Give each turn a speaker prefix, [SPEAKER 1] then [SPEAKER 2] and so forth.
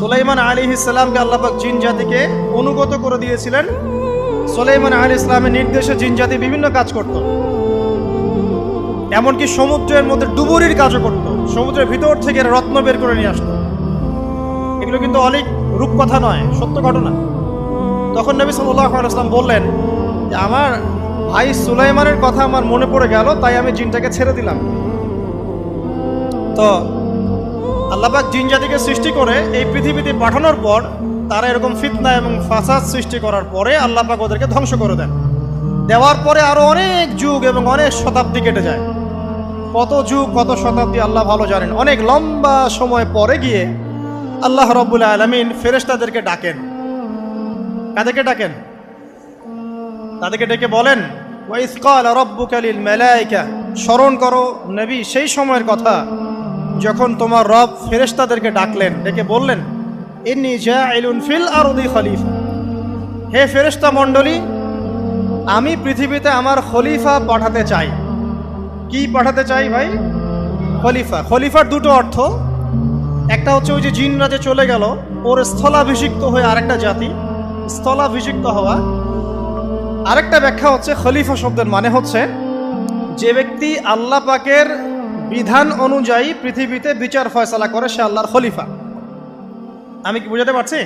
[SPEAKER 1] সুলাইমান আলাইহিস সালামকে আল্লাহ পাক জিন জাতিকে অনুগত করে দিয়েছিলেন। সুলাইমান আলাইহিস সালামের নির্দেশে জিন জাতি বিভিন্ন কাজ করত, এমনকি সমুদ্রের মধ্যে ডুবুরির কাজও করত, সমুদ্রের ভিতর থেকে রত্ন বের করে নিয়ে আসতো। এগুলো কিন্তু অনেক রূপকথা নয়, সত্য ঘটনা। তখন নবী সাল্লাল্লাহু আলাইহি ওয়াসাল্লাম বললেন যে আমার ভাই সুলাইমানের কথা আমার মনে পড়ে গেল, তাই আমি জিনটাকে ছেড়ে দিলাম। তো আল্লাহ পাক জিন জাতিকে সৃষ্টি করে এই পৃথিবীতে পাঠানোর পর তারা এরকম ফিতনা এবং ফাসাদ সৃষ্টি করার পরে আল্লাহ পাক ওদেরকে ধ্বংস করে দেন। দেওয়ার পরে আরো অনেক যুগ এবং অনেক শতাব্দী কেটে যায়। কত যুগ কত শতাব্দী আল্লাহ ভালো জানেন। অনেক লম্বা সময় পরে গিয়ে আল্লাহ রাব্বুল আলামিন ফেরেশতাদেরকে ডাকেন। কাদেরকে ডাকেন? তাদেরকে ডেকে বলেন, ওয়া ইয ক্বালা রাব্বুকা লিল মালায়েকা, স্মরণ করো নবী সেই সময়ের কথা যখন তোমার রব ফেরেশতাদেরকে ডাকলেন, ডেকে বললেন, ইন্নী জাইলুন ফিল আরদি খলিফা, হে ফেরেশতা মণ্ডলী, আমি পৃথিবীতে আমার খলিফা পাঠাতে চাই। কি পাঠাতে চাই ভাই? খলিফা। খলিফার দুটো অর্থ, একটা হচ্ছে ওই যে জিনরা যে চলে গেল ওর স্থলাভিষিক্ত হয়ে আরেকটা জাতি, স্থলাভিষিক্ত হওয়া। আরেকটা ব্যাখ্যা হচ্ছে খলিফা শব্দের মানে হচ্ছে যে ব্যক্তি আল্লাহ পাকের বিধান অনুযায়ী পৃথিবীতে বিচার ফয়সালা করে, সে আল্লাহর খলিফা। আমি কি বুঝাতে পারছি?